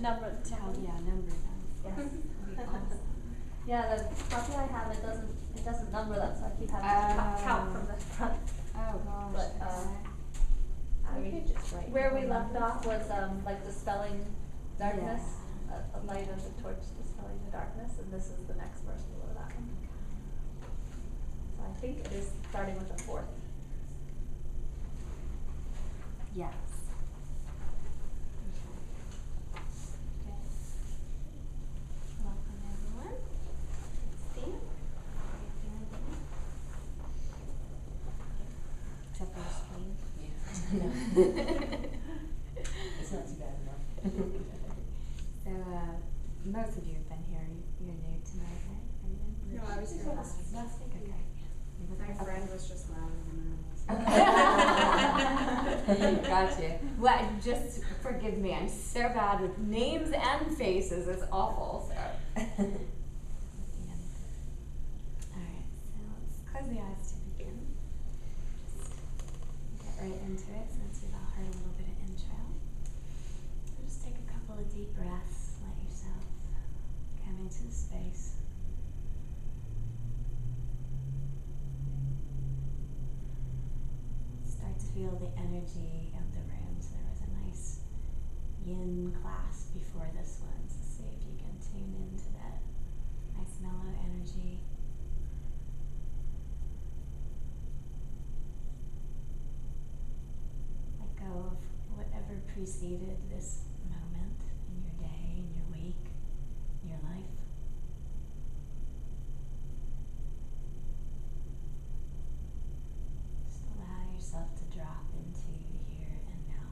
Number them. Yes. Awesome. Yeah, the puppy I have, it doesn't number them, so I keep having to count from the front. Oh gosh. But where we left off was like dispelling darkness, a light of the torch dispelling the darkness, and this is the next verse below that one. So I think it is starting with the fourth. Yes. Okay. Welcome everyone. Steve, how are you feeling today? Except for your screen. It's not too bad enough. So, most of you have been here. You're new tonight, right? Are you in? No, I was here last week. Okay. My friend was just louder than Gotcha. Well, just forgive me. I'm so bad with names and faces. It's awful. So. Alright, so let's close the eyes to begin. Just get right into it since we've all heard a little bit of intro. So just take a couple of deep breaths. Let yourself come into the space. Start to feel the energy of the room. So there was a nice yin class before this one. So see if you can tune into that nice mellow energy. Let go of whatever preceded this moment in your day, in your week, in your life. Just allow yourself to drop into the here and now.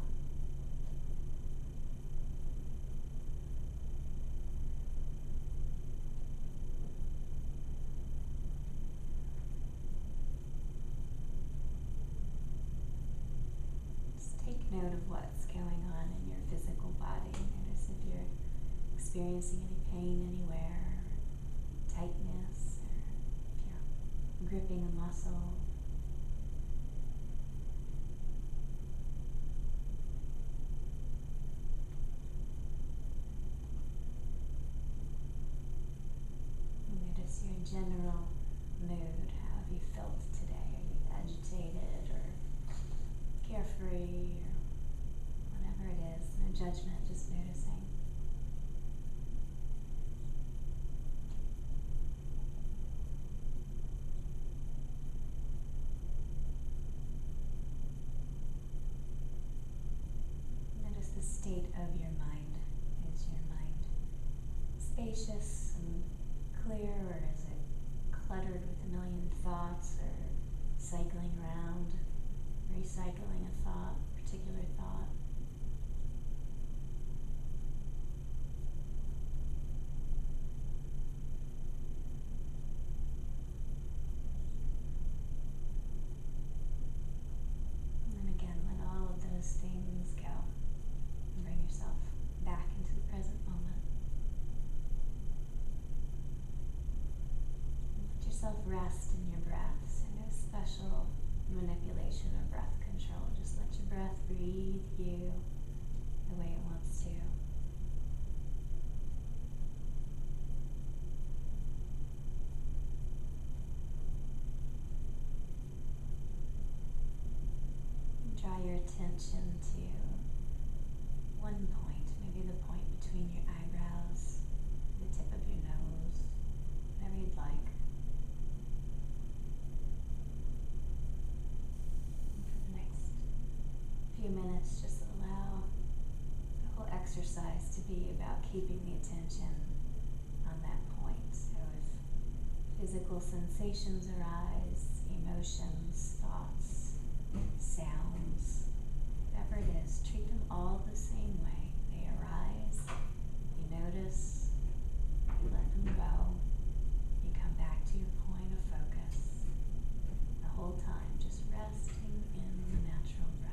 Just take note of what's going on in your physical body. Notice if you're experiencing any pain anywhere, tightness, or if you're gripping a muscle. Notice your general mood. How have you felt today? Are you agitated or carefree or whatever it is? No judgment, just noticing. Notice the state of your mind. Is your mind spacious and clear, or is it cluttered with a million thoughts, or cycling around, recycling a thought, particular thought? And again, let all of those things go and bring yourself back into the present moment. Let yourself rest in your breath. So no special manipulation or breath control. Just let your breath breathe you the way it wants to. And draw your attention to one point, maybe the point between your eyebrows, the tip of your nose, whatever you'd like. For the next few minutes, just allow the whole exercise to be about keeping the attention on that point. So if physical sensations arise, emotions, thoughts, sounds, whatever it is, treat them all the same way. They arise, you notice, you let them go, you come back to your point of focus. The whole time, just resting in the natural breath.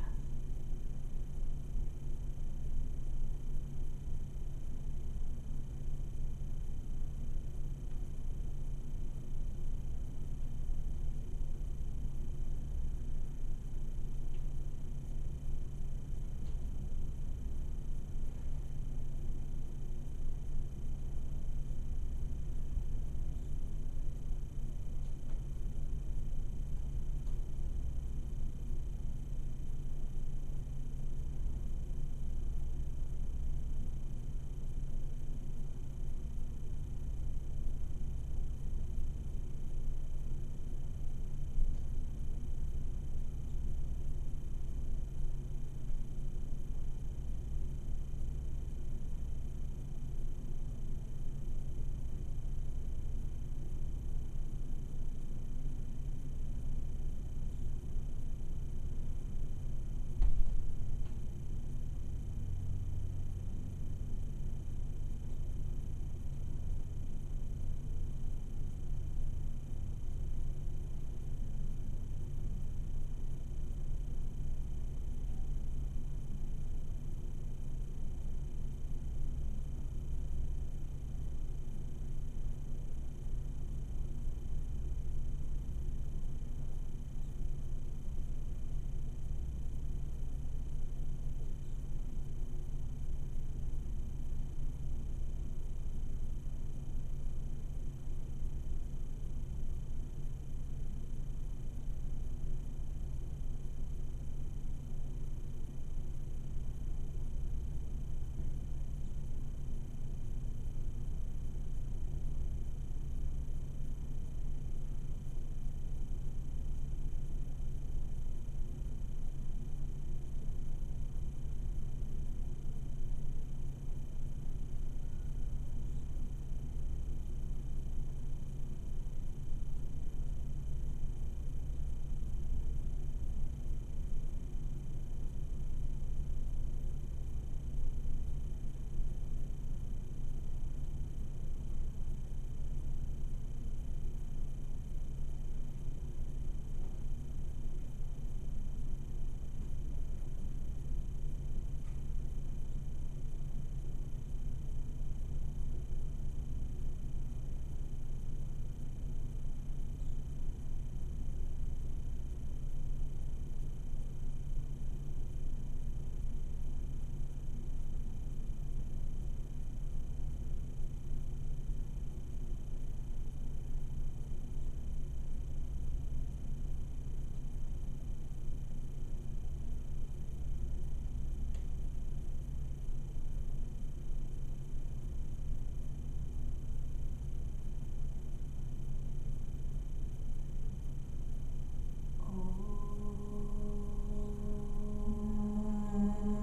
Bringing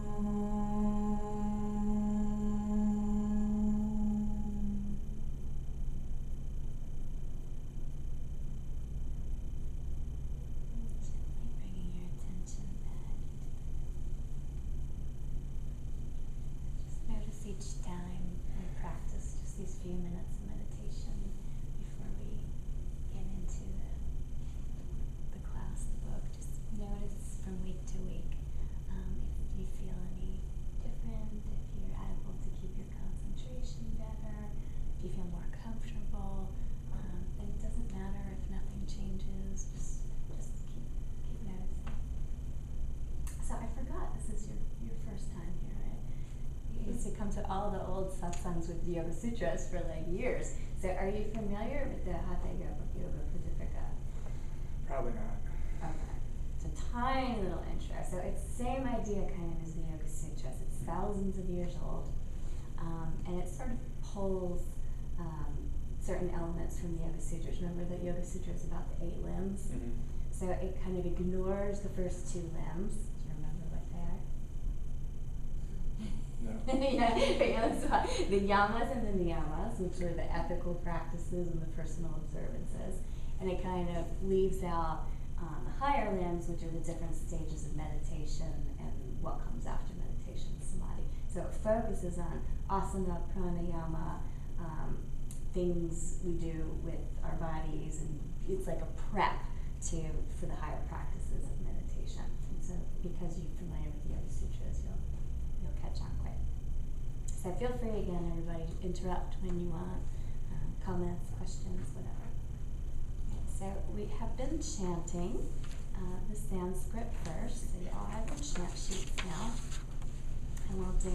your attention back into just notice each time we practice just these few minutes of meditation before we get into the class, the book. Just notice from week to week if you feel any different, if you're able to keep your concentration better, if you feel more comfortable. And it doesn't matter if nothing changes, just keep noticing. So I forgot, this is your first time here, right? You used to come to all the old satsangs with the Yoga Sutras for like years. So are you familiar with the Hatha Yoga Pradipika? Probably not. Okay. It's a tiny little intro. So it's the same idea kind of as the Yoga Sutras. It's thousands of years old. And it sort of pulls certain elements from the Yoga Sutras. Remember that Yoga Sutra is about the 8 limbs? Mm-hmm. So it kind of ignores the first 2 limbs. Do you remember what they are? No. Yeah, that's why. The yamas and the niyamas, which are the ethical practices and the personal observances. And it kind of leaves out the higher limbs, which are the different stages of meditation and what comes after meditation, samadhi. So it focuses on asana, pranayama, things we do with our bodies, and it's like a prep for the higher practices of meditation. And so because you're familiar with the Yoga Sutras, you'll catch on quick. So feel free again, everybody, to interrupt when you want, comments, questions, whatever. Okay, so we have been chanting the Sanskrit first, so you all have your chant sheets now. And we'll do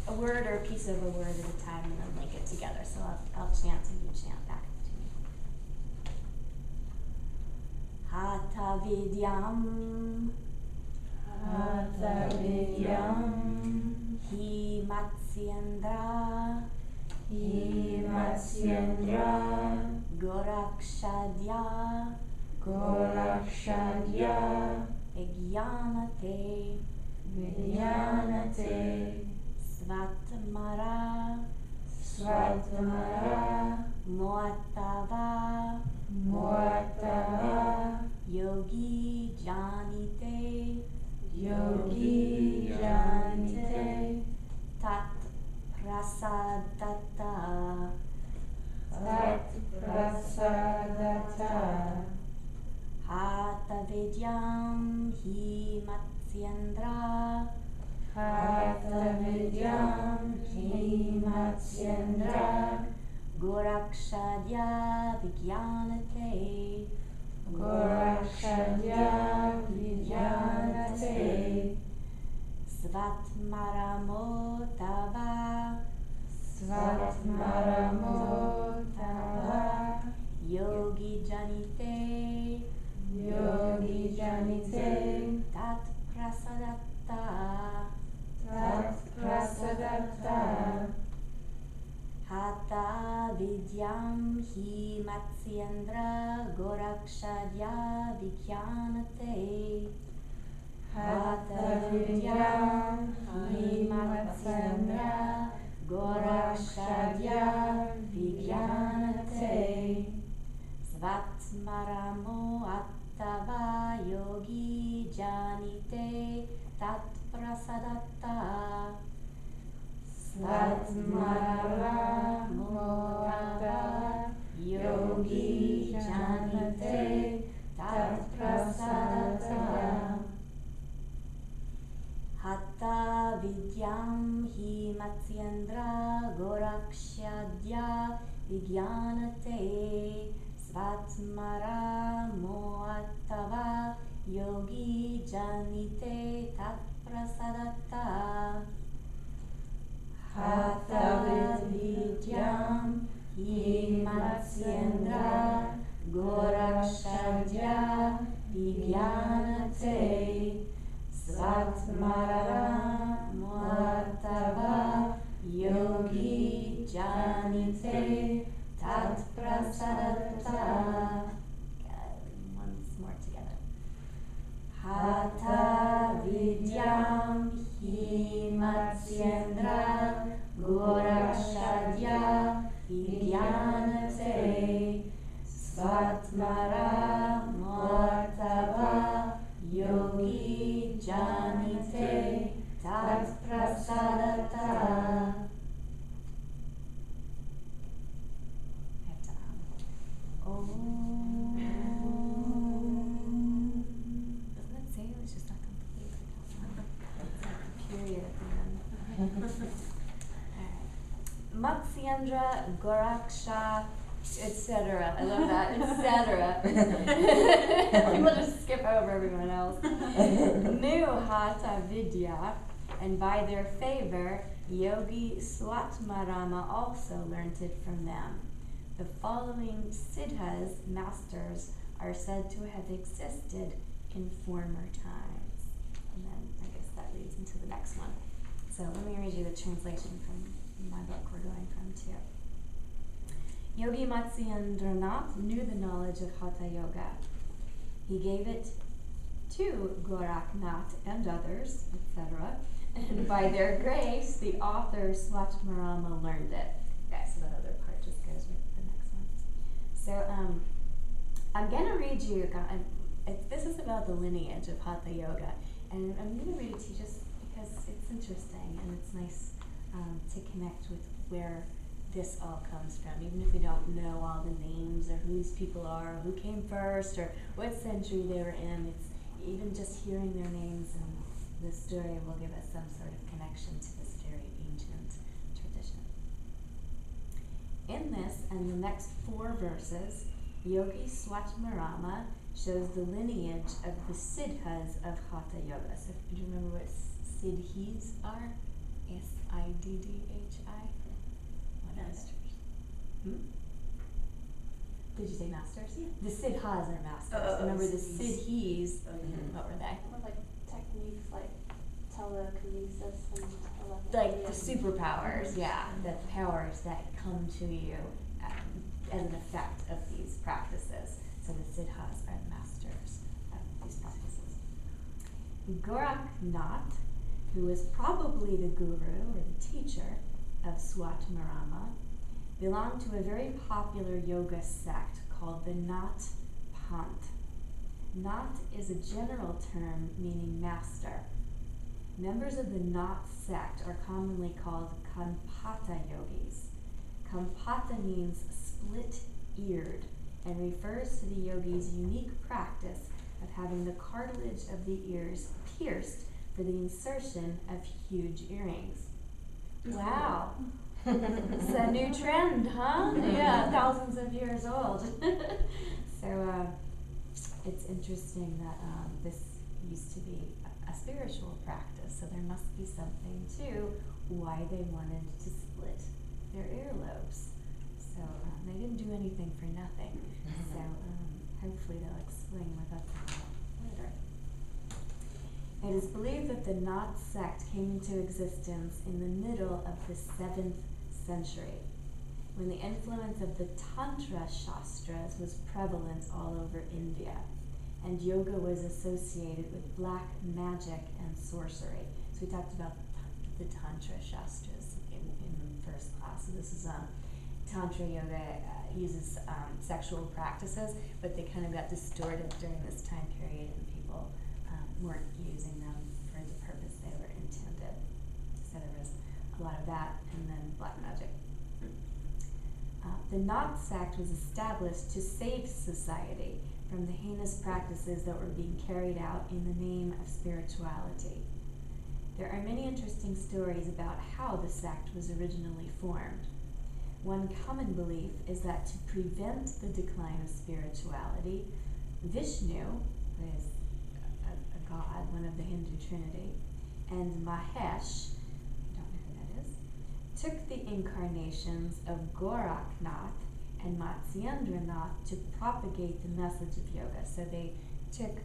a word or a piece of a word at a time and then link it together. So I'll chant and you chant back to me. Hatha vidyam, Hatha vidyam, hi matsyendra, hi matsyendra, gorakshadya, gorakshadya, vijnanate, vidyanate, svatmara, svatmara, moatava, moatava, yogi janite, yogi janite, tat prasadata, tat prasadata, hatha vidyam hi matsyendra, hatha vidyam hi matsyendra, gorakshadya vijnanate, gorakshadya vidyanate, svatmaramo tava, svatmaramo tava, yogi janite, yogi janite, tat prasadatta, tat prasadatta, hatha vidyam hi matsyendra gorakshadya vijnanate, hatha vidyam hi matsyendra gorakshadya vijnanate, svatmaramo attava yogi janite tat prasadatta, svatmaramo attava yogi janite tat prasadatta, hatha vidyam hi matsyendra gorakshadya vijnanate, svatmaramo attava yogi janite tat prasadatta, hatha vidyam hi matsyendra gorakshadya vijnanate, svatmaramo attava yogi janite tat prasadatta. Once more together. Hatha vidyam janite tat prasadata. Om. Doesn't it say it was just not complete? It's like a period at the end. Alright. Matsyendra, Goraksha, etc. I love that, etc. We'll just skip over everyone else. Knew Hatha Vidya, and by their favor, Yogi Swatmarama also learnt it from them. The following Siddhas, masters, are said to have existed in former times. And then I guess that leads into the next one. So let me read you the translation from my book we're going from too. Yogi Matsyendranath knew the knowledge of Hatha Yoga. He gave it to Goraknath and others, etc. And by their grace, the author Swatmarama learned it. Okay, so that other part just goes with the next one. So I'm going to read you, this is about the lineage of Hatha Yoga. And I'm going to read it to you just because it's interesting and it's nice to connect with where this all comes from, even if we don't know all the names or who these people are, or who came first, or what century they were in. It's even just hearing their names and the story will give us some sort of connection to this very ancient tradition. In this and the next 4 verses, Yogi Swatmarama shows the lineage of the Siddhas of Hatha Yoga. So do you remember what Siddhis are? S-I-D-D-H-I? Masters. Did you say masters? Yeah. The Siddhas are masters. Remember the Siddhis, what were they? More like techniques like telekinesis and telepathy. Like the superpowers, yeah. The powers that come to you as an effect of these practices. So the Siddhas are masters of these practices. Goraknath, who was probably the guru or the teacher of Swatmarama, belonged to a very popular yoga sect called the Nath Panth. Nath is a general term meaning master. Members of the Nath sect are commonly called Kanpata yogis. Kanpata means split-eared and refers to the yogi's unique practice of having the cartilage of the ears pierced for the insertion of huge earrings. Wow. It's a new trend, huh? Yeah, thousands of years old. So it's interesting that this used to be a spiritual practice, so there must be something to why they wanted to split their earlobes. So they didn't do anything for nothing. So hopefully they'll explain what that's about later. It is believed that the Nath sect came into existence in the middle of the 7th century, when the influence of the Tantra Shastras was prevalent all over India, and yoga was associated with black magic and sorcery. So we talked about the Tantra Shastras in the first class. So this is Tantra yoga uses sexual practices, but they kind of got distorted during this time period, and people weren't using them for the purpose they were intended. So there was a lot of that, and then black magic. The Nath sect was established to save society from the heinous practices that were being carried out in the name of spirituality. There are many interesting stories about how the sect was originally formed. One common belief is that to prevent the decline of spirituality, Vishnu, who is a god, one of the Hindu trinity, and Mahesh, I don't know who that is, took the incarnations of Goraknath and Matsyendranath to propagate the message of yoga. So they took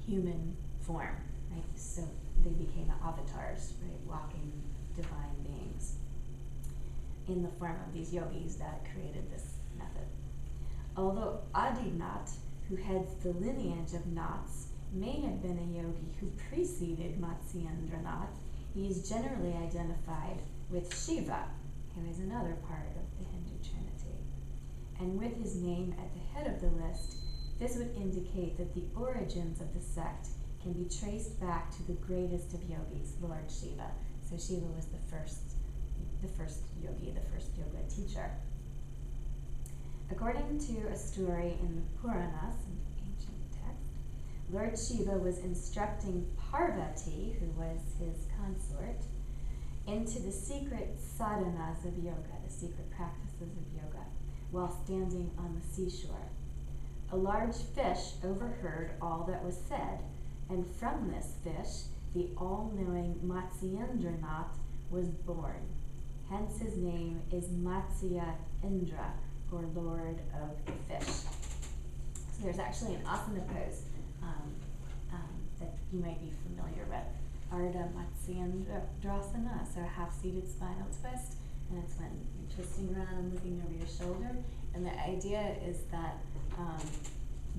human form, right? So they became avatars, right? Walking divine beings in the form of these yogis that created this method. Although Adinath, who heads the lineage of Naths, may have been a yogi who preceded Matsyendranath, he is generally identified with Shiva, who is another part of the Hindu trinity. And with his name at the head of the list, this would indicate that the origins of the sect can be traced back to the greatest of yogis, Lord Shiva. So Shiva was the first yogi, the first yoga teacher. According to a story in the Puranas, an ancient text, Lord Shiva was instructing Parvati, who was his consort, into the secret sadhanas of yoga, the secret practices of yoga, while standing on the seashore. A large fish overheard all that was said, and from this fish, the all-knowing Matsyendranath was born. Hence his name is Matsya Indra, or Lord of the Fish. So there's actually an asana pose that you might be familiar with, Ardha Matsyendrasana, so a half-seated spinal twist, and it's when you're twisting around and looking over your shoulder, and the idea is that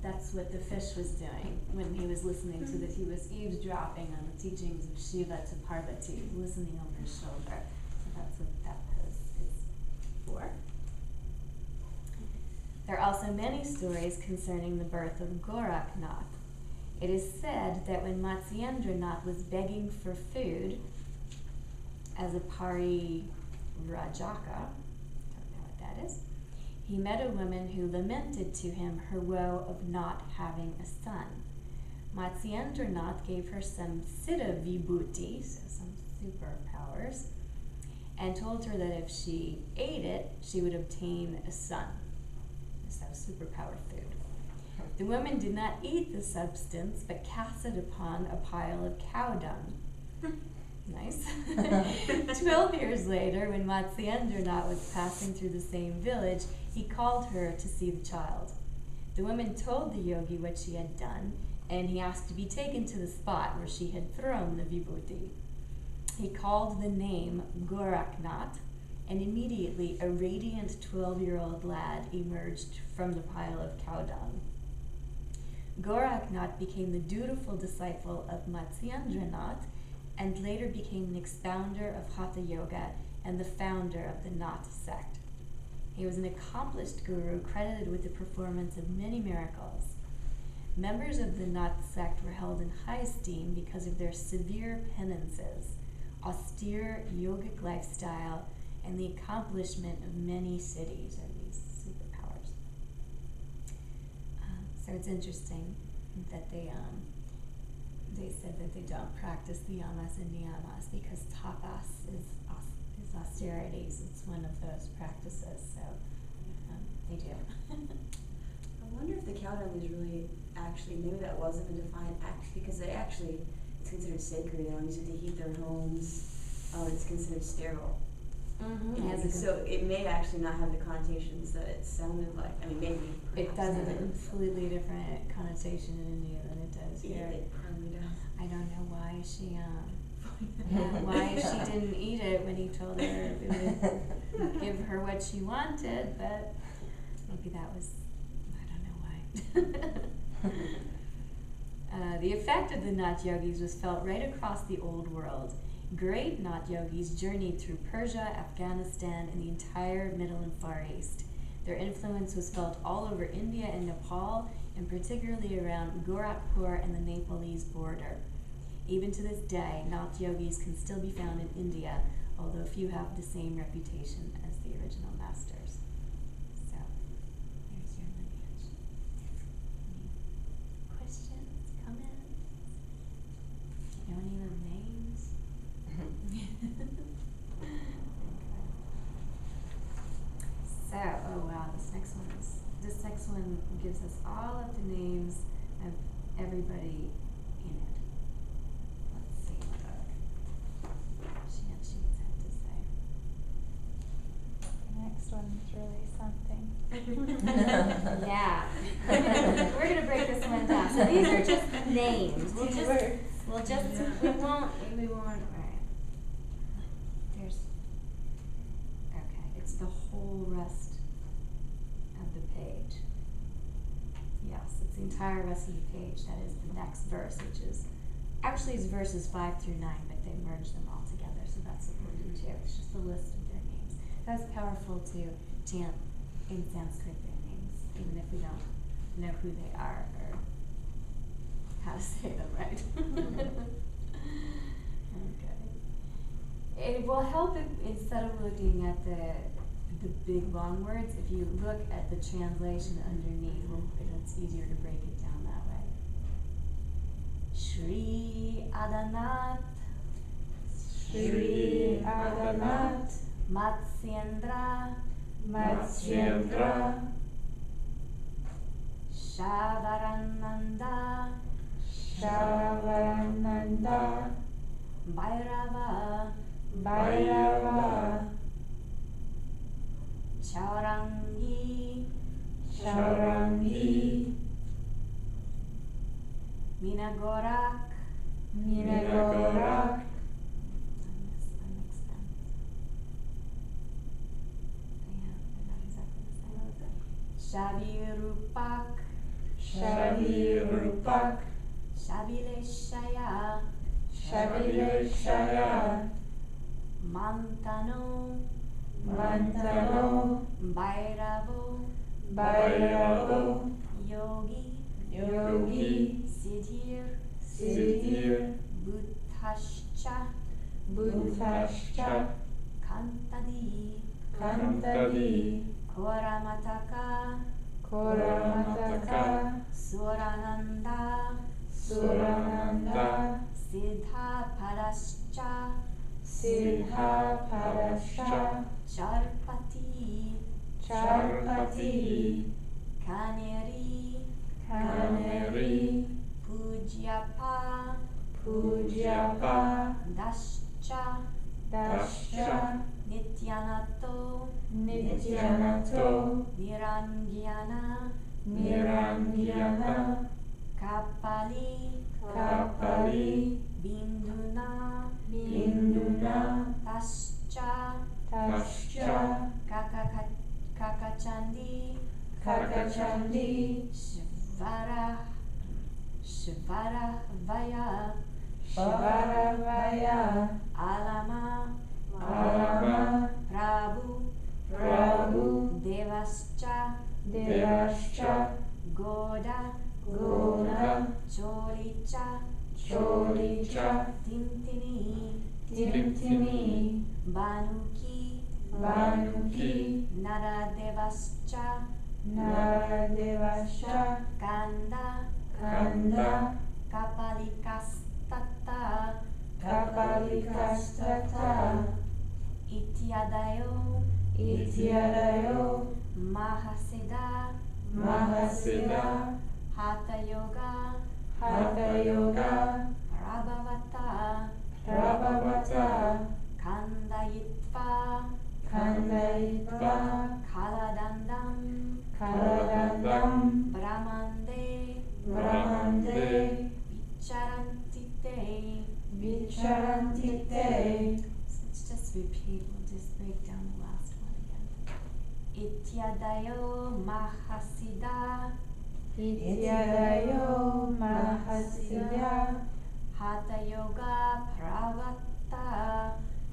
that's what the fish was doing when he was listening to that. He was eavesdropping on the teachings of Shiva to Parvati, listening over his shoulder. So that's what that pose is for. There are also many stories concerning the birth of Gorakhnath. It is said that when Matsyendranath was begging for food as a Parirajaka, don't know what that is, he met a woman who lamented to him her woe of not having a son. Matsyendranath gave her some Siddha Vibhuti, so some superpowers, and told her that if she ate it, she would obtain a son. So superpower food. The woman did not eat the substance, but cast it upon a pile of cow dung. Nice. 12 years later, when Matsyendranath was passing through the same village, he called her to see the child. The woman told the yogi what she had done, and he asked to be taken to the spot where she had thrown the vibhuti. He called the name Gorakhnath, and immediately a radiant 12-year-old lad emerged from the pile of cow dung. Gorakhnath became the dutiful disciple of Matsyendranath, and later became an expounder of Hatha Yoga and the founder of the Nath sect. He was an accomplished guru credited with the performance of many miracles. Members of the Nath sect were held in high esteem because of their severe penances, austere yogic lifestyle, and the accomplishment of many siddhis, or these superpowers. So it's interesting that they said that they don't practice the yamas and niyamas because tapas is austerities. It's one of those practices, so they do. I wonder if the cow dung is really actually, maybe that wasn't a defiant act because they actually, it's considered sacred. They don't use it to heat their homes. It's considered sterile. Mm-hmm. And so it may actually not have the connotations that it sounded like. I mean, maybe. It does have a completely different connotation in India than it does here. Yeah, it probably does. I don't know why she didn't eat it when he told her it would give her what she wanted, but maybe that was, I don't know why. The effect of the Nath yogis was felt right across the old world. Great Nath yogis journeyed through Persia, Afghanistan, and the entire Middle and Far East. Their influence was felt all over India and Nepal, and particularly around Gorakhpur and the Nepalese border. Even to this day, Nath yogis can still be found in India, although few have the same reputation as the original masters. So, there's your lineage. Any questions, comments? Do you know any of the names? So, oh wow, this next one gives us all of the names of everybody in it. Let's see what our chant sheets have to say. The next one is really something. Yeah. We're gonna break this one down. So these are just the names. We won't, alright. It's the whole rest of the page. Yes, it's the entire rest of the page. That is the next verse, which is, actually it's verses 5 through 9, but they merge them all together, so that's what we'll do too. It's just a list of their names. That's powerful to chant in Sanskrit their names, even if we don't know who they are or how to say them right. Okay. It will help if, instead of looking at the big long words, if you look at the translation underneath, it's easier to break it down that way. Shri Adanath, Shri Adanath, Matsyendra, Matsyendra, Shavarananda, Shavarananda, Bhairava, Bhairava, Chaurangi, Chaurangi, Minagorak, Minagorak, I mixed them. Yeah, they're not exactly the same. Shavirupak, Shavirupak, Shavileshaya, Shavileshaya, Mantano, Mantano, Bhairavo, Bhairavo, Yogi, Yogi, Siddhir, Siddhir, Buddhascha, Buddhascha, Kantadi, Kantadi, Koramataka, Koramataka, Surananda, Surananda, Siddha Parascha, Siddha Parascha, Charpati, Charpati, Kaneri, Kaneri, Pujyapa, Pujyapa, Dascha, Dascha, Nityanato, Nityanato, Nirangyana, Nirangyana, Kapali, Kapali, Binduna, Binduna, Tascha, Tascha, Kakachandi, Kakachandi, Shvaravaya, Shvaravaya, Alama, Alama, Prabhu, Prabhu, Devascha, Devascha, Goda, Goda, Cholicha, Cholicha, Tintini, Tintini, Banuki, Banuki, Naradevascha, Naradevascha, Kanda, Kanda, Kapalikastata, Kapalikastata, Ityadayo, Ityadayo, Mahasiddha, Mahasiddha, Hatha Yoga, Hatha Yoga, Prabhavata, Prabhavata, Kandayitva, Kandayitva, Kaladandam, Kaladandam, Brahmande, Brahmande, Vicharantite. Vicharantite. So let's just repeat, we'll just break down the last one again. Ityadayo Mahasiddha, Ityadayo Mahasiddha, Hatha Yoga Pravata,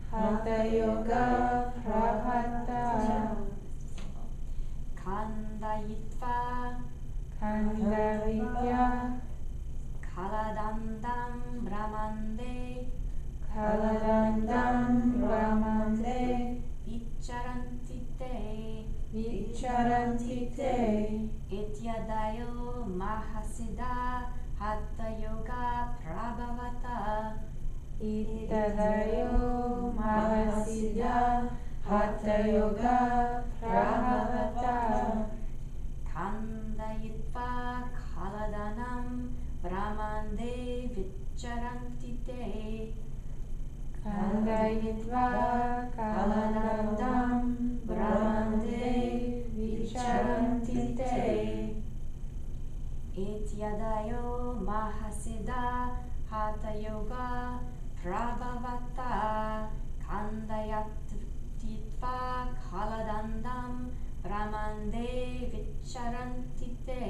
Hatha Yoga Pravata, Kandayitva, Kandavitya, Kaladandam Brahmande, Kaladandam Brahmande, Vicharantite, Vicharantite, Ityadayo Mahasiddha, Hatha Yoga Prabhavata, Ityadayo Mahasiddha, Hatha Yoga Prabhavata, Kandayitva Kaladanam Brahmande Vicharantite, Kandayitva Kaladandam Brahmande Vicharantite, Ityadayo Mahasiddha, Hatha Yoga Prabhavata, Kandayitva Kaladandam Brahmande Vicharantite,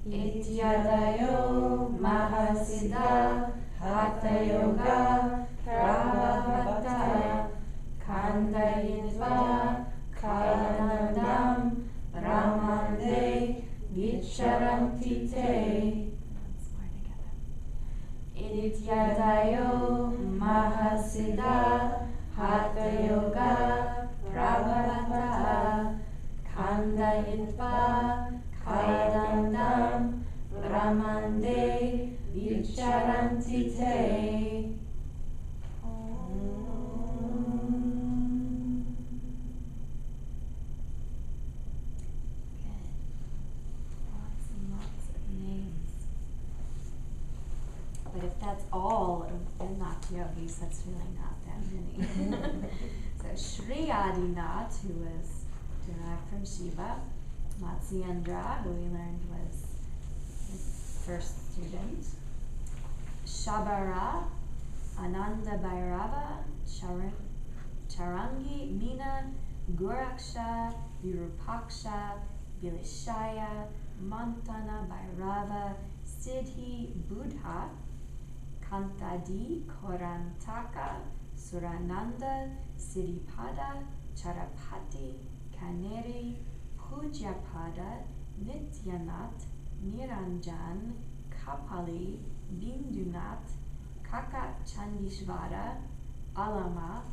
Ityadayo Mahasiddha, Hatha Yoga Prabhavata, Kandayitva Kaladandam Brahmande Vicharantite. Yadayo Mahasiddha Hatha Yoga Prabhavata Kandayitva Kaladandam Brahmande Vicharanti Te. Lots and lots of names. But if that's all of the Nath yogis, that's really not that many. So Sri Adinath, who was derived from Shiva, Matsyendra, who we learned was his first student, Shabara, Ananda Bhairava, Charangi, Meena, Goraksha, Virupaksha, Vilishaya, Mantana Bhairava, Siddhi, Buddha, Kantadi, Korantaka, Surananda, Siddhipada, Charapati, Kaneri, Pujapada, Nityanath, Niranjan, Kapali, Bindunath, Kaka Chandishvara, Alama,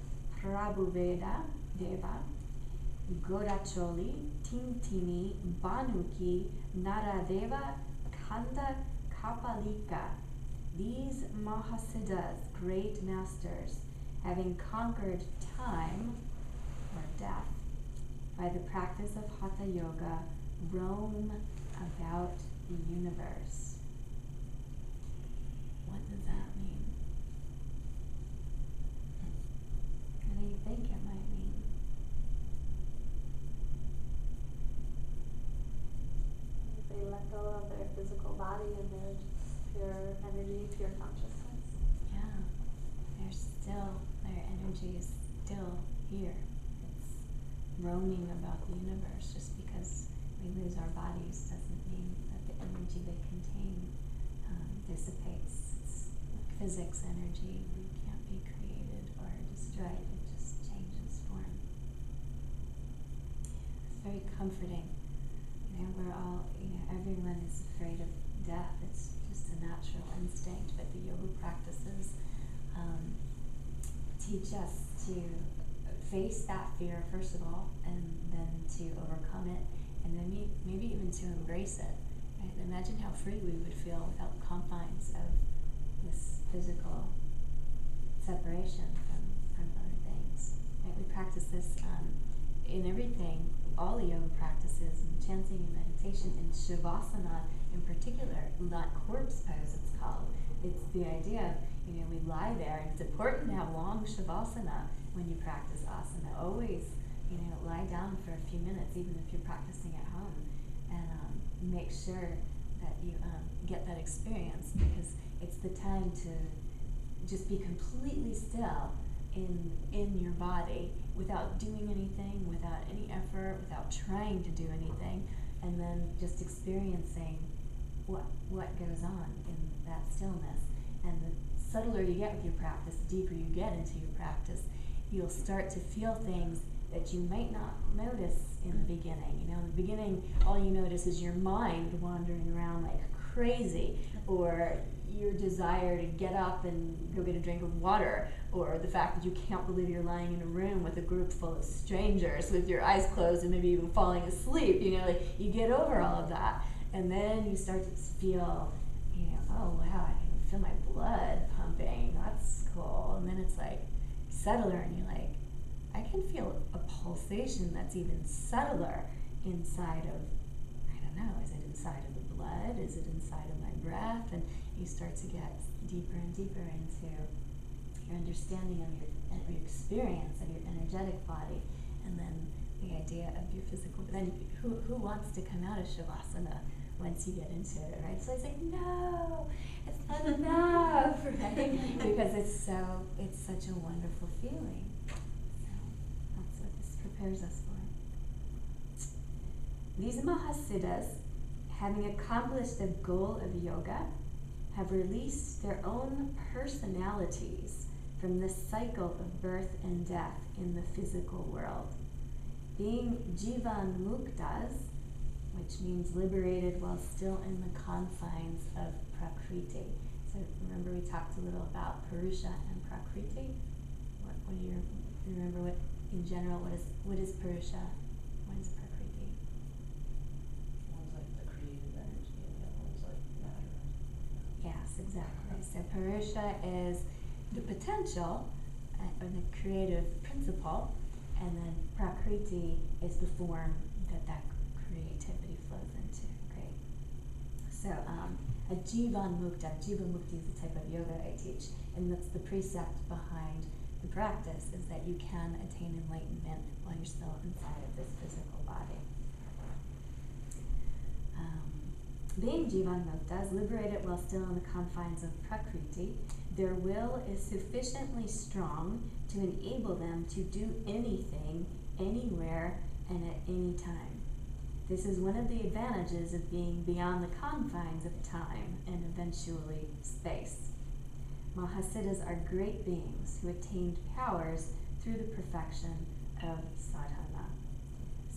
Prabhuveda, Deva, Godacholi, Tintini, Banuki, Naradeva, Kanda, Kapalika. These Mahasiddhas, great masters, having conquered time, or death, by the practice of Hatha Yoga, roam about the universe. What does that mean? What do you think it might mean? They let go of their physical body and they're just pure energy, pure consciousness. Yeah, their energy is still here. It's roaming about the universe. Just because we lose our bodies doesn't mean that the energy they contain dissipates. It's like physics energy. It can't be created or destroyed. It just changes form. It's very comforting. We're all, everyone is afraid of death. It's just a natural instinct, but the yoga practices teach us to face that fear first of all, and then to overcome it, and then maybe even to embrace it. Right? Imagine how free we would feel without confines of this physical separation from other things. Right? We practice this in everything, all the yoga practices, in chanting and meditation, in shavasana in particular, that corpse pose it's called. It's the idea of, we lie there, and it's important to have long shavasana when you practice asana. Always, lie down for a few minutes, even if you're practicing at home, and make sure that you get that experience, because it's the time to just be completely still in your body, without doing anything, without any effort, without trying to do anything, and then just experiencing what goes on in that stillness. And the subtler you get with your practice, the deeper you get into your practice, you'll start to feel things that you might not notice in the beginning. In the beginning, all you notice is your mind wandering around like crazy, or your desire to get up and go get a drink of water, or the fact that you can't believe you're lying in a room with a group full of strangers with your eyes closed and maybe even falling asleep. You get over all of that, and then you start to feel, oh wow, I can feel my blood pumping. That's cool. And then it's like subtler, and you're like, I can feel a pulsation that's even subtler inside of, I don't know, is it inside of the blood? Is it inside of my breath? And you start to get deeper and deeper into your understanding of your experience of your energetic body, and then the idea of your physical. But then who wants to come out of shavasana once you get into it, right? So I say, no, it's not enough, right? Because it's such a wonderful feeling. So that's what this prepares us for. These Mahasiddhas, having accomplished the goal of yoga, have released their own personalities from the cycle of birth and death in the physical world. Being Jivan Muktas, which means liberated while still in the confines of Prakriti. So remember we talked a little about Purusha and Prakriti? What do you remember what, in general, what is Purusha? What is Prakriti? One's like the creative energy and the other one's like matter. Yes, exactly. So Purusha is the potential, or the creative principle, and then Prakriti is the form that creativity flows into. Great. So a Jivan Mukta is a type of yoga I teach, and that's the precept behind the practice, is that you can attain enlightenment while you're still inside of this physical body. Being Jivan Mukta is liberated while still in the confines of Prakriti. Their will is sufficiently strong to enable them to do anything, anywhere, and at any time. This is one of the advantages of being beyond the confines of time and eventually space. Mahasiddhas are great beings who attained powers through the perfection of sadhana.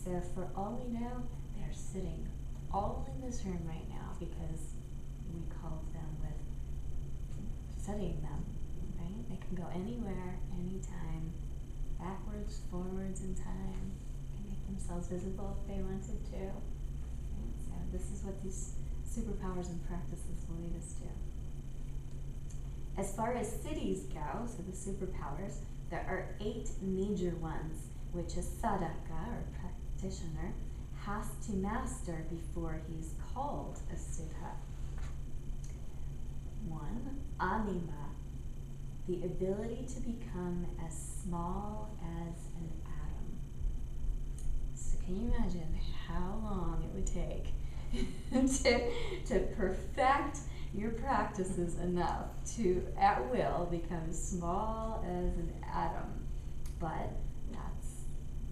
So for all we know, they're sitting all in this room right now because we called them with studying them, right? They can go anywhere, anytime, backwards, forwards in time, can make themselves visible if they wanted to. Right? So this is what these superpowers and practices will lead us to. As far as cities go, so the superpowers, there are 8 major ones which a sadhaka, or practitioner, has to master before he's called a siddha. 1, anima, the ability to become as small as an atom. So can you imagine how long it would take to perfect your practices enough to, at will, become as small as an atom? But that's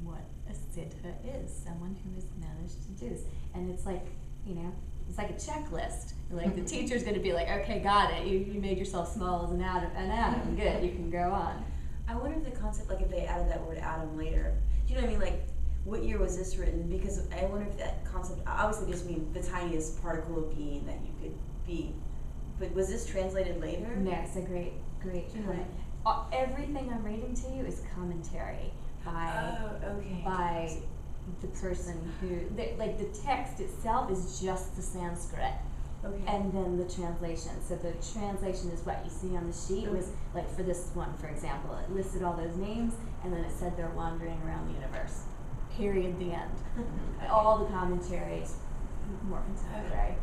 what a siddha is, someone who has managed to do this. And it's like, it's like a checklist. Like the teacher's going to be like, okay, got it. You made yourself small as an atom. Good, you can go on. I wonder if the concept, like if they added that word atom later, do you know what I mean? Like, what year was this written? Because I wonder if that concept, obviously just mean the tiniest particle of being that you could be. But was this translated later? No, it's a great point. Everything I'm reading to you is commentary by the person who, like the text itself is just the Sanskrit. Okay. And then the translation. So the translation is what you see on the sheet. It was like for this one, for example, it listed all those names and then it said they're wandering around the universe. Period, the end. All the commentaries, more contemporary.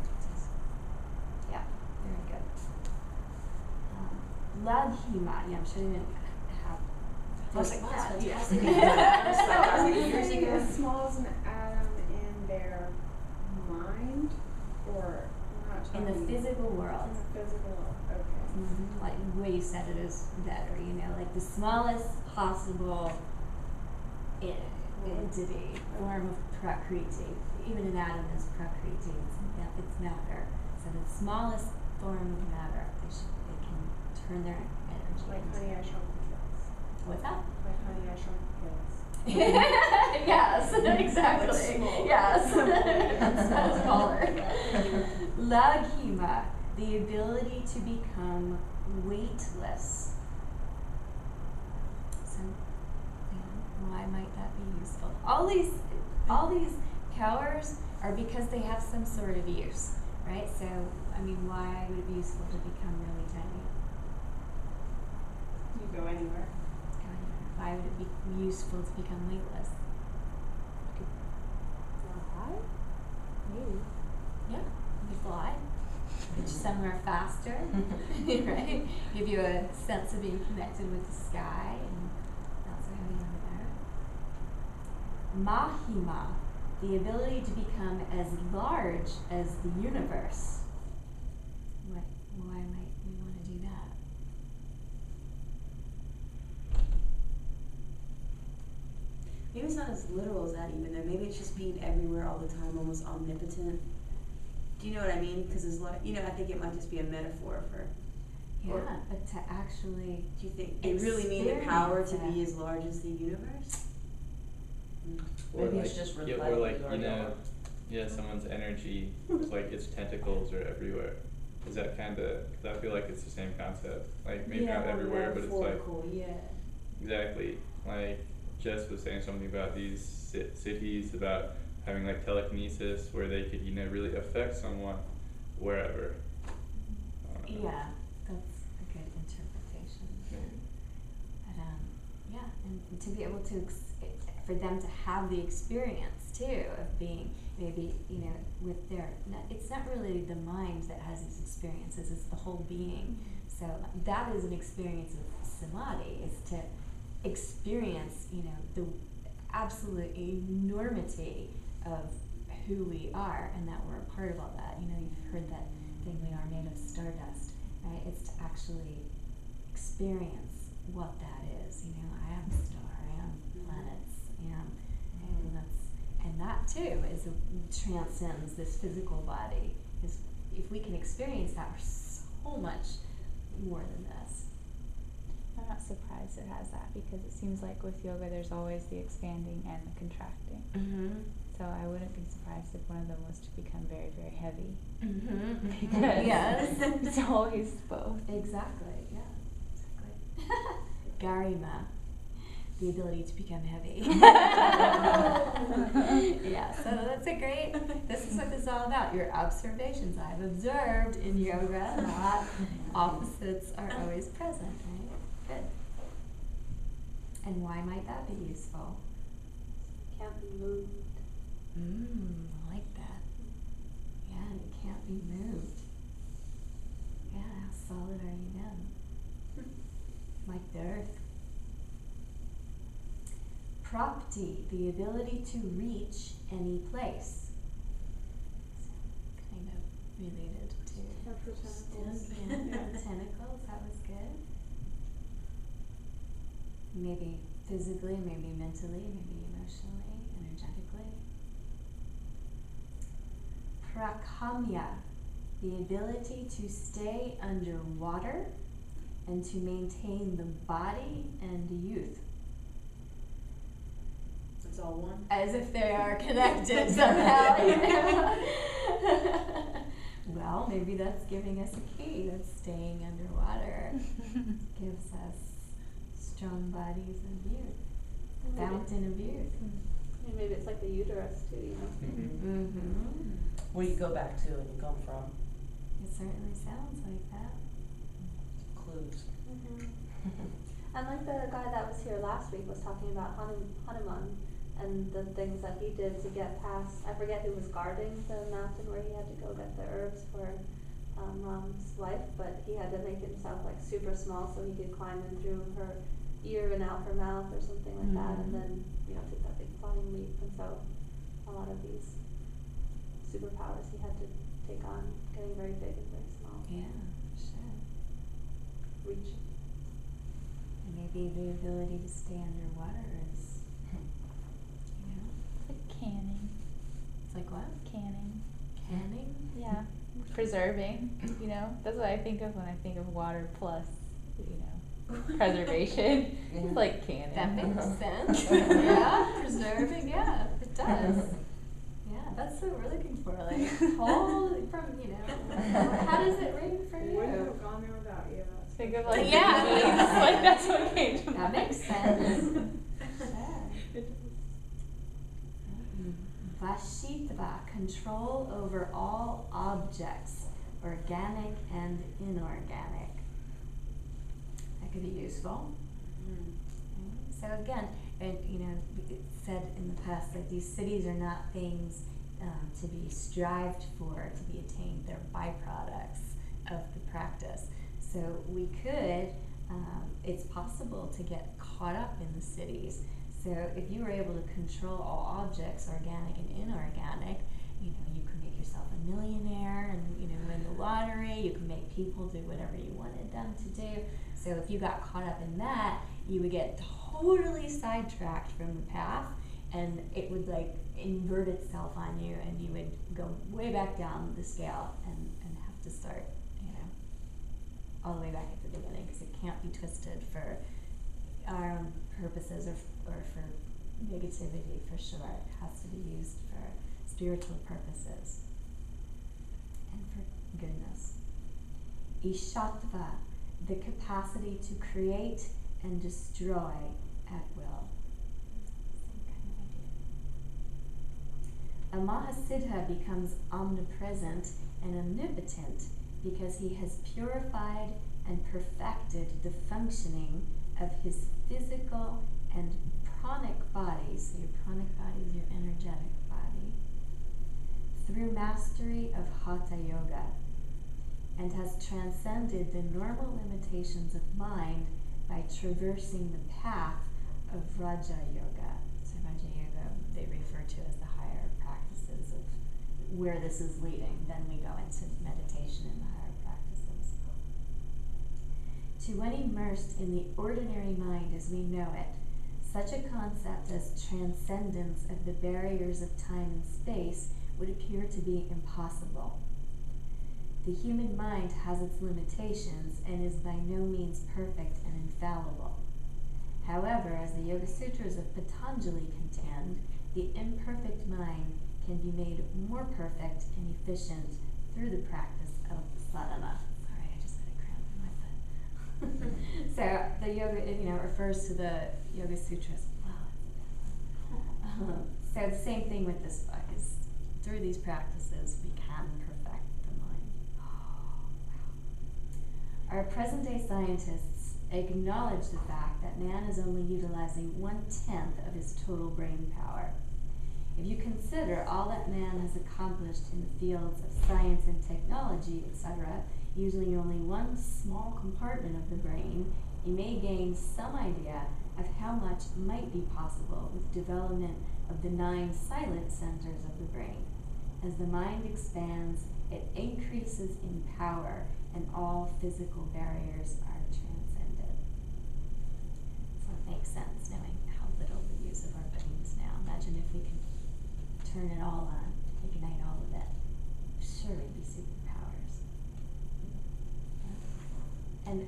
Yeah, very good. Ladhima, yeah, I'm sure you didn't have. I was like, wow, that's yeah. fantastic. Years ago, as small as an atom in their mind, or not In the physical world. In the physical world, okay. Mm-hmm. Like the way you said it is better, like the smallest possible entity, form of prakriti. Even an atom is prakriti, it's matter. So the smallest form of matter, they can turn their energy Like into. Honey, I Shrunk the Kids. What's that? Like Honey, I Shrunk the Kids. Yes, exactly. Small. Yes. That's smaller. Laghima, the ability to become weightless. So, why might that be useful? All these powers are because they have some sort of use, right? So, why would it be useful to become really tiny? You go anywhere. Why would it be useful to become weightless? Fly? Maybe. Yeah, you could fly. Get you somewhere faster, right? Give you a sense of being connected with the sky and not so heavy on the earth. Mahima, the ability to become as large as the universe. Why might we want to do that? Maybe it's not as literal as that even though. Maybe it's just being everywhere all the time, almost omnipotent. Do you know what I mean? Because there's I think it might just be a metaphor for. Yeah, but to actually. Do you think they really mean the power to be as large as the universe? Maybe it's just or like, someone's energy, it's like its tentacles are everywhere. Is that kind of, because I feel like it's the same concept, like maybe not everywhere, but it's like, metaphorical, yeah. exactly, like Jess was saying something about these cities, about having like telekinesis where they could, you know, really affect someone wherever. I don't know. Yeah, that's a good interpretation. But yeah, and to be able to for them to have the experience too of being maybe, you know, with their, it's not really the mind that has these experiences, it's the whole being. So that is an experience of samadhi, is to experience, you know, the absolute enormity of who we are and that we're a part of all that. You know, you've heard that thing, we are made of stardust, right? It's to actually experience what that is. You know, I am a star, I am planets, and that too transcends this physical body. Is if we can experience that, we're so much more than this. I'm not surprised it has that, because it seems like with yoga there's always the expanding and the contracting. Mm-hmm. So I wouldn't be surprised if one of them was to become very, very heavy. Mm-hmm. Because yes. it's always both. Exactly, yeah. Exactly. Garima, the ability to become heavy. Yeah, so that's a great, this is what this is all about, your observations. I've observed in yoga that opposites are always present, right? Good. And why might that be useful? Can't be moved. I like that. Yeah, and it can't be moved. Yeah, how solid are you then? Like the earth. Prapti, the ability to reach any place. So, kind of related to tentacles, that was good. Maybe physically, maybe mentally, maybe emotionally, energetically. Prakamya, the ability to stay underwater and to maintain the body and youth. It's all one. As if they are connected somehow, you know? Well, maybe that's giving us a key, that staying underwater gives us strong bodies and youth, fountain of youth. And maybe it's like the uterus too, you know. Mm-hmm. Where you go back to and you come from. It certainly sounds like that. Clues. And like the guy that was here last week was talking about Hanuman and the things that he did to get past, I forget who was guarding the mountain where he had to go get the herbs for Ram's wife, but he had to make himself like super small so he could climb in through her ear and out her mouth or something like that, and then, you know, take that big flying leap. And so a lot of these superpowers he had to take on, getting very big and very small. Yeah, sure. Reach. And maybe the ability to stay underwater is, you know, Like canning. it's like what? Canning. Canning? Yeah. Preserving, you know? That's what I think of when I think of water plus, you know, preservation. It's like canning. That makes sense. Yeah, preserving, yeah, it does. Yeah, that's what we're looking for, like, whole from, you know, how does it ring for you? Wouldn't have gone there without you. That's Think of like, Yeah, it's like that's what came to That mind. makes sense. Yeah. Vashitva, control over all objects, organic and inorganic. That could be useful. So again, you know, it said in the past that these cities are not things to be strived for, to be attained. They're byproducts of the practice. So we could, it's possible to get caught up in the cities. So if you were able to control all objects, organic and inorganic, you know, you can make yourself a millionaire and, you know, win the lottery. You can make people do whatever you wanted them to do. So if you got caught up in that, you would get totally sidetracked from the path, and it would like invert itself on you, and you would go way back down the scale and have to start, you know, all the way back at the beginning, because it can't be twisted for our own purposes or for negativity, for sure. It has to be used for spiritual purposes and for goodness. Ishatva, the capacity to create and destroy at will. Same kind of idea. A Mahasiddha becomes omnipresent and omnipotent because he has purified and perfected the functioning of his physical and pranic bodies. So your pranic body is your energetic body, through mastery of Hatha Yoga, and has transcended the normal limitations of mind by traversing the path of Raja Yoga. So Raja Yoga, they refer to as the higher practices of where this is leading. Then we go into meditation and the higher practices. To one immersed in the ordinary mind as we know it, such a concept as transcendence of the barriers of time and space would appear to be impossible. The human mind has its limitations and is by no means perfect and infallible. However, as the Yoga Sutras of Patanjali contend, the imperfect mind can be made more perfect and efficient through the practice of sadhana. Sorry, I just had a cramp in my foot. So the yoga, refers to the Yoga Sutras. Wow. So the same thing with this book is through these practices we can perfect the mind. Wow. Our present-day scientists acknowledge the fact that man is only utilizing 1/10 of his total brain power. If you consider all that man has accomplished in the fields of science and technology, etc., using only one small compartment of the brain, you may gain some idea of how much might be possible with development of the 9 silent centers of the brain. As the mind expands, it increases in power, and all physical barriers are transcended. So it makes sense knowing how little we use of our brains now. Imagine if we could turn it all on, ignite all of it. Sure, we'd be superpowers. And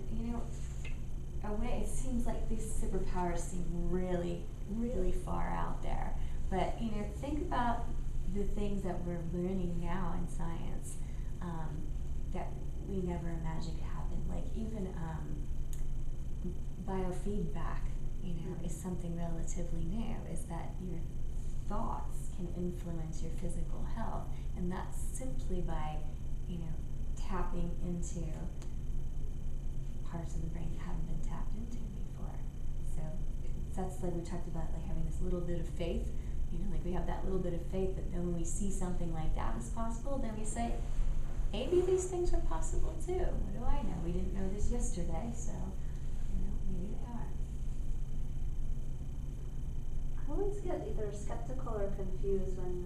a way, it seems like these superpowers seem really, really far out there. But, think about the things that we're learning now in science that we never imagined could happen. Like even biofeedback, is something relatively new, is that your thoughts can influence your physical health. And that's simply by, tapping into parts of the brain that haven't been tapped into before. So that's like we talked about, like having this little bit of faith. Like we have that little bit of faith that then when we see something like that is possible, then we say, maybe these things are possible too. What do I know? We didn't know this yesterday, so maybe they are. I always get either skeptical or confused when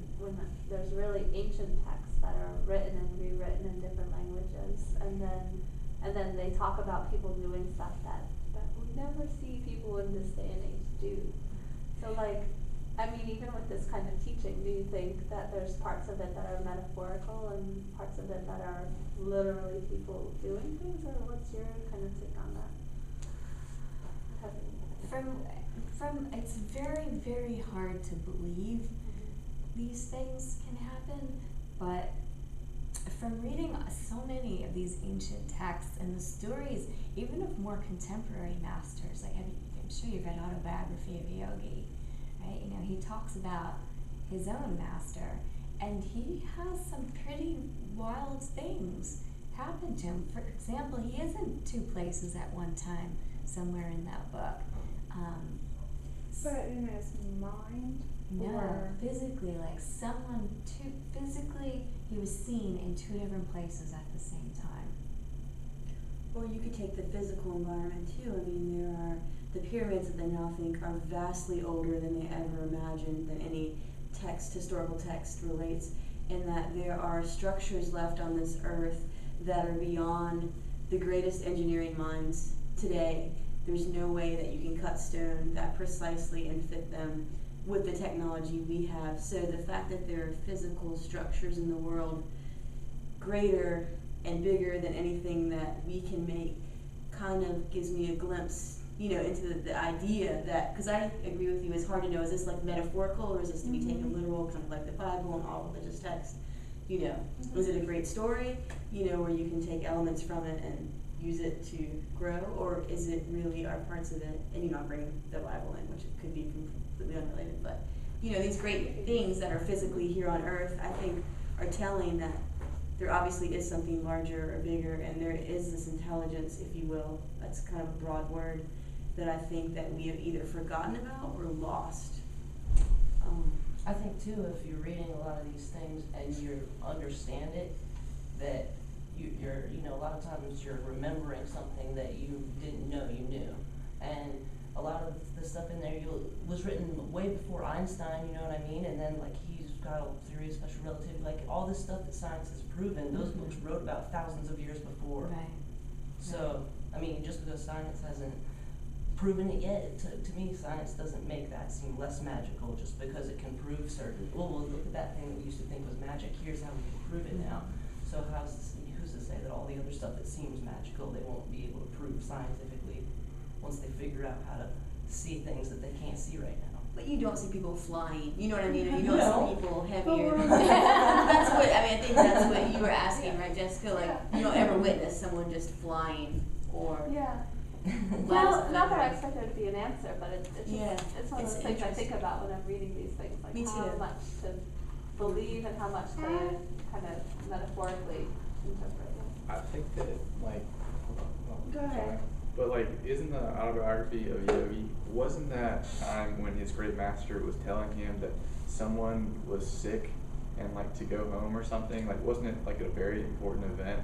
there's really ancient texts that are written and rewritten in different languages, and then they talk about people doing stuff that we never see people in this day and age do. So even with this kind of teaching, do you think that there's parts of it that are metaphorical and parts of it that are literally people doing things, or what's your kind of take on that? From it's very, very hard to believe these things can happen, but from reading so many of these ancient texts and the stories, even of more contemporary masters, I'm sure you've read Autobiography of a Yogi, right? He talks about his own master, and he has some pretty wild things happen to him. For example, he is in 2 places at one time, somewhere in that book. But in his mind? No, or physically, physically, he was seen in 2 different places at the same time. Or you could take the physical environment too. There are the pyramids that they now think are vastly older than they ever imagined, than any historical text relates, and that there are structures left on this earth that are beyond the greatest engineering minds today. There's no way that you can cut stone that precisely and fit them with the technology we have. So the fact that there are physical structures in the world greater and bigger than anything that we can make kind of gives me a glimpse, into the idea that, because I agree with you, it's hard to know, is this metaphorical or is this to be taken literal, kind of like the Bible and all religious texts? You know, is it a great story, you know, where you can take elements from it and use it to grow, or is it really are parts of it, and you know, bring the Bible in, which it could be completely unrelated, but you know, these great things that are physically here on earth, I think, are telling that there obviously is something larger or bigger, and there is this intelligence, if you will, that's kind of a broad word, that I think that we have either forgotten about or lost. I think too, if you're reading a lot of these things and you understand it, that you're, you know, a lot of times you're remembering something that you didn't know you knew. And a lot of the stuff in there was written way before Einstein, you know what I mean? And then like he's got a theory of special relativity, like all this stuff that science has proven, those books wrote about thousands of years before. Right. So, I mean, just because science hasn't proven it yet, to me, science doesn't make that seem less magical just because it can prove certain, well, look at that thing that we used to think was magic, here's how we can prove it now. So who's to say that all the other stuff that seems magical, they won't be able to prove scientifically once they figure out how to see things that they can't see right now. But you don't see people flying, you know what I mean? Or you No. don't see people heavier. That's what, I mean, I think that's what you were asking, right, Jessica? Like, you don't ever witness someone just flying or. Yeah. Lots Well, of not that I other- expect there to be an answer, but it's just, Yeah, it's one of it's those things I think interesting. about when I'm reading these things, like Me how too. much to believe and how much to kind of metaphorically interpret. I think that, like, hold on, Go ahead. sorry. But like, isn't the autobiography of Yogi, wasn't that time when his great master was telling him that someone was sick and like to go home or something? Like, wasn't it like a very important event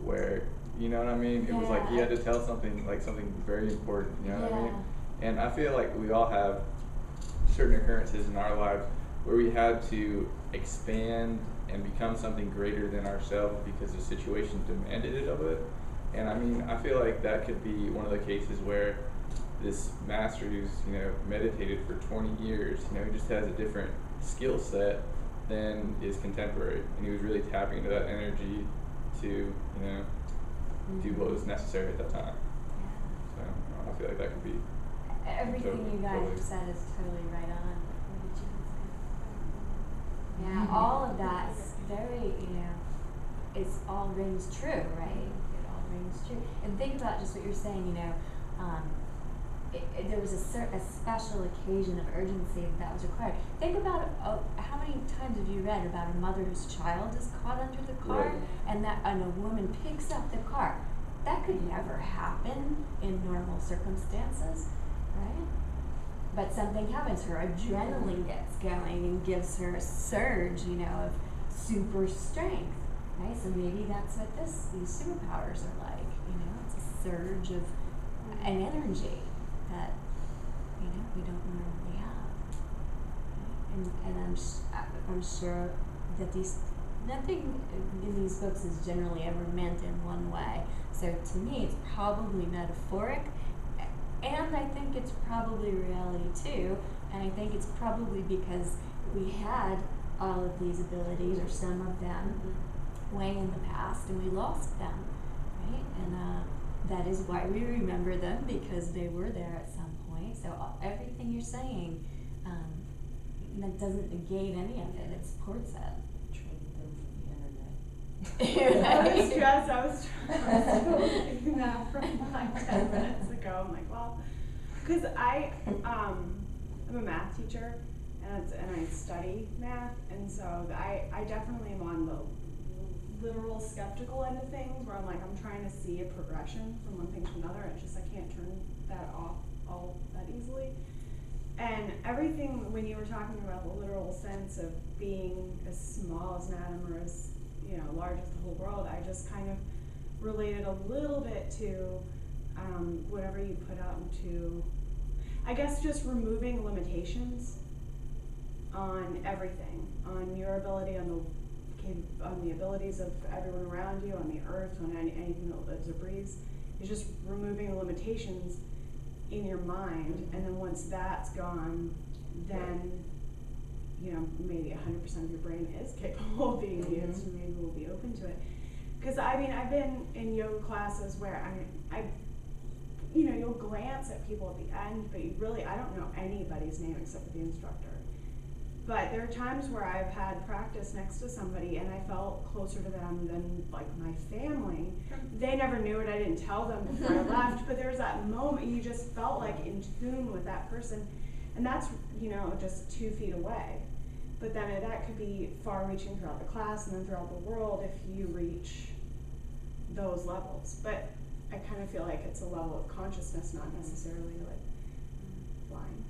where, you know what I mean? It was like he had to tell something, like something very important, you know what I mean? And I feel like we all have certain occurrences in our lives where we had to expand and become something greater than ourselves because the situation demanded it of it. And I mean, I feel like that could be one of the cases where this master who's, you know, meditated for 20 years, you know, he just has a different skill set than his contemporary. And he was really tapping into that energy to, you know, do what was necessary at that time. So I feel like that could be. Everything you guys Totally. have said is totally right on. What did you say? Yeah, all of that's very, you know, it's all rings true, right? It all rings true. And think about just what you're saying, you know, there was a special occasion of urgency that was required. Think about how many times have you read about a mother whose child is caught under the car, Right. and a woman picks up the car. That could never happen in normal circumstances, right? But something happens. Her adrenaline gets going and gives her a surge, you know, of super strength, right? So maybe that's what these superpowers are like. You know, it's a surge of an energy that, you know, we don't normally have. Right? And I'm sure that nothing in these books is generally ever meant in one way. So to me, it's probably metaphoric, and I think it's probably reality too. And I think it's probably because we had all of these abilities, or some of them, way in the past, and we lost them, right? And that is why we remember them, because they were there at some point. So everything you're saying, that doesn't negate any of it. It supports it. Traded them for the internet. I was thinking that from like 10 minutes ago. I'm like, well, because I'm a math teacher, and I study math, and so I definitely am on the literal skeptical end of things, where I'm trying to see a progression from one thing to another, and it's just I can't turn that off all that easily. And everything, when you were talking about the literal sense of being as small as an atom, or as, you know, large as the whole world, I just kind of related a little bit to whatever you put out into, I guess, just removing limitations on everything, on your ability, on the abilities of everyone around you, on the earth, on anything that lives or breathes. Is just removing the limitations in your mind, and then once that's gone, then, you know, maybe 100% of your brain is capable of being used, and maybe we'll be open to it. Because I mean, I've been in yoga classes where I you know, you'll glance at people at the end, but I don't know anybody's name except for the instructor. But there are times where I've had practice next to somebody and I felt closer to them than like my family. They never knew it, I didn't tell them before I left, but there's that moment you just felt like in tune with that person. And that's, you know, just 2 feet away. But then that could be far reaching throughout the class and then throughout the world if you reach those levels. But I kind of feel like it's a level of consciousness, not necessarily like flying.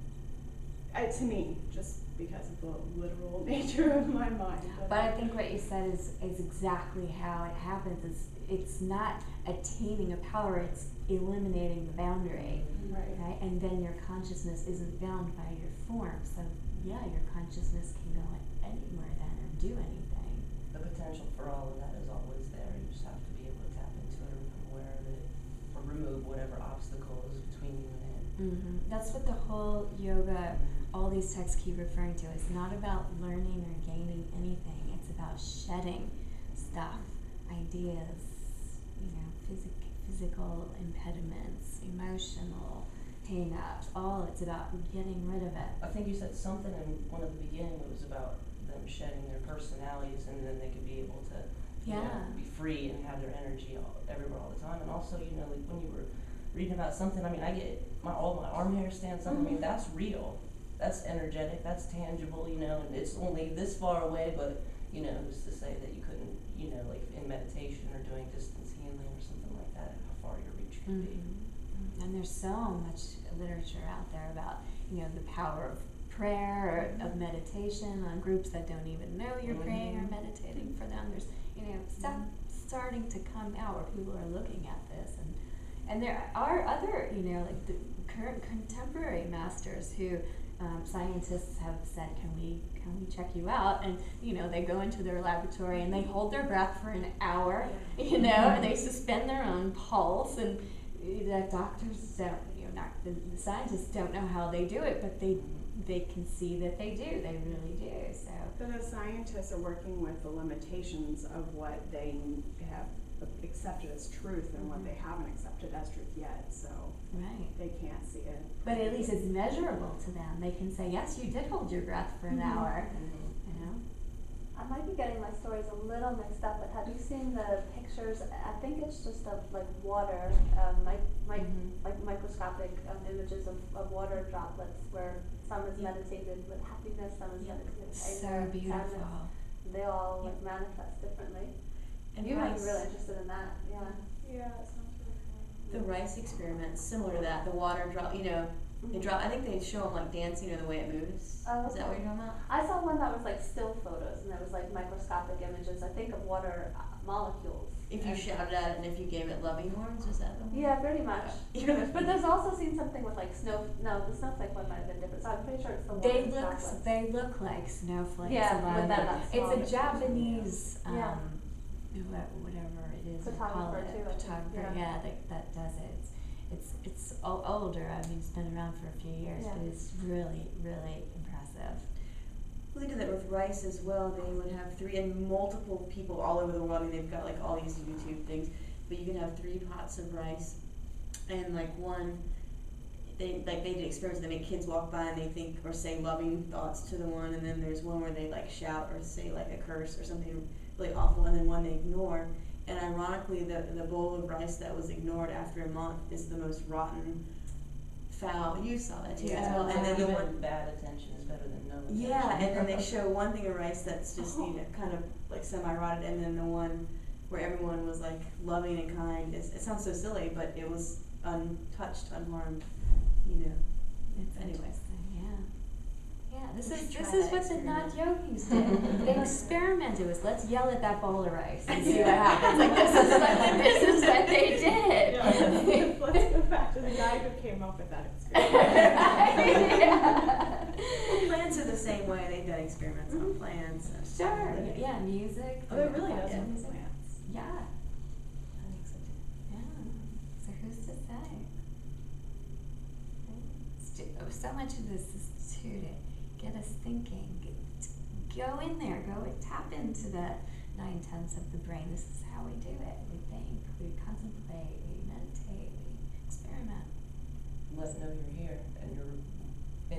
To me, just because of the literal nature of my mind. But I think what you said is exactly how it happens. It's not attaining a power, it's eliminating the boundary. Right. And then your consciousness isn't bound by your form. So yeah, your consciousness can go anywhere then or do anything. The potential for all of that is always there. You just have to be able to tap into it or become aware of it or remove whatever obstacle is between you and it. Mm-hmm. That's what the whole yoga, all these texts keep referring to. It's not about learning or gaining anything. It's about shedding stuff, ideas, you know, physical impediments, emotional hang-ups. All it's about getting rid of it. I think you said something in one of the beginning. It was about them shedding their personalities, and then they could be able to, you know, be free and have their energy everywhere all the time. And also, you know, like when you were reading about something, I mean, I get all my arm hair stands up. I mean, that's real. That's energetic. That's tangible. You know, and it's only this far away, but you know, who's to say that you couldn't, you know, like in meditation or doing distance healing or something like that, how far your reach could be. And there's so much literature out there about, you know, the power of prayer or of meditation on groups that don't even know you're praying or meditating for them. There's, you know, stuff starting to come out where people are looking at this, and there are other, you know, like the current contemporary masters who scientists have said, can we check you out? And you know, they go into their laboratory and they hold their breath for an hour, you know, and they suspend their own pulse, and the doctors don't, you know, not the scientists don't know how they do it, but they can see that they do. They really do. So. But the scientists are working with the limitations of what they have accepted as truth and what they haven't accepted as truth yet. So they can't see it. But at least it's measurable to them. They can say, yes, you did hold your breath for an hour. You know. I might be getting my stories a little mixed up, but have you seen the pictures? I think it's just of like water, like microscopic images of water droplets where some is meditated with happiness, some is meditated with So anger, beautiful. sadness. They all like manifest differently. And You might be rice. really interested in that, yeah. Yeah, it sounds really fun. The rice experiment, similar to that, the water drop, you know, they drop, I think they show them like dancing or the way it moves. Oh, Is that what you're talking about? I saw one that was like still photos, and there was like microscopic images, I think, of water molecules. If you shouted at it and if you gave it loving words, is that the one? Yeah, pretty much. Yeah. But there's also seen something with like the snowflake one might have been different, so I'm pretty sure it's the one with droplets. They look like snowflakes. Yeah, a lot but of then them. that's It's a smaller. Japanese, Yeah. whatever it is they call Photographer it. too, I think. Photographer, Yeah. that does it. It's older. I mean, it's been around for a few years, Yeah. but it's really, really impressive. Well, they did that with rice as well. They would have multiple people all over the world. I mean, they've got like all these YouTube things, but you can have 3 pots of rice, and like one, they did experiments. They make kids walk by and they think or say loving thoughts to the one, and then there's one where they like shout or say like a curse or something really awful, and then one they ignore. And ironically, the bowl of rice that was ignored after a month is the most rotten, foul. You saw that too as well. And then the even one. bad attention is better than no Yeah, attention. and then they show one thing of rice that's just you know kind of like semi-rotted, and then the one where everyone was like loving and kind. It sounds so silly, but it was untouched, unharmed. You know. It's Anyway. interesting, yeah. Yeah, this We is should try what that the not experiment. yogis did. They experimented with, let's yell at that bowl of rice and see what happens. Like this is what they did. Yeah, let's go back to the guy who came up with that experiment. Well, plants are the same way. They've done experiments on plants. And Sure, everything. yeah, music. Oh, it really does Yeah. with plants. Yeah, I think so too. yeah. So who's to say? So much of this is to get us thinking. Go in there, tap into the 9/10 of the brain. This is how we do it. We think, we contemplate, we meditate, we experiment. Let know you're here and you're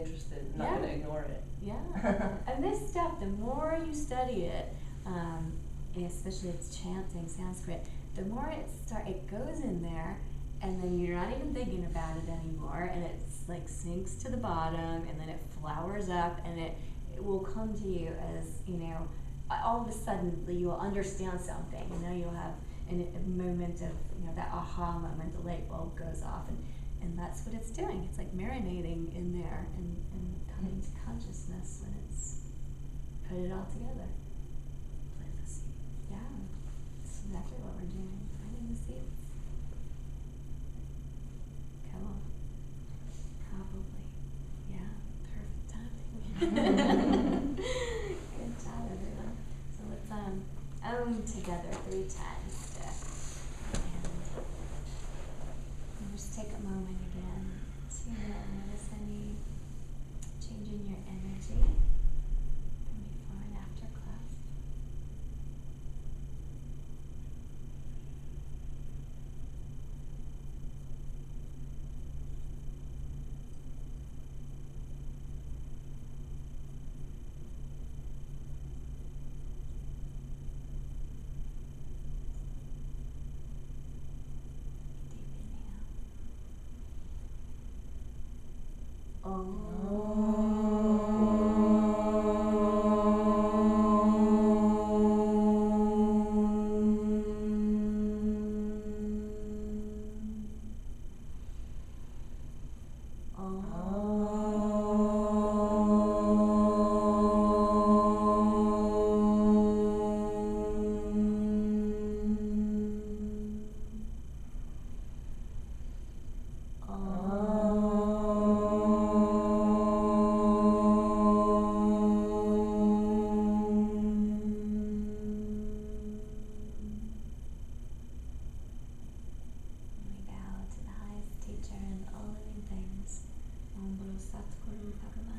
interested, not Yeah. gonna ignore it. Yeah. And this stuff, the more you study it, especially it's chanting, Sanskrit, the more it goes in there, and then you're not even thinking about it anymore, and it's like sinks to the bottom, and then it flowers up, and it will come to you as, all of a sudden you will understand something, you'll have a moment of, that aha moment, the light bulb goes off, and that's what it's doing. It's like marinating in there and coming to consciousness when it's put it all together. Plant the seed. Yeah, that's exactly what we're doing, planting the seeds. Cool. Probably. Yeah, perfect timing. Good job, everyone. So let's together 3 times. And just take a moment again to notice any change in your energy from before and after class. We bow to the highest teacher and all living things. Om Guru Satguru Bhagavan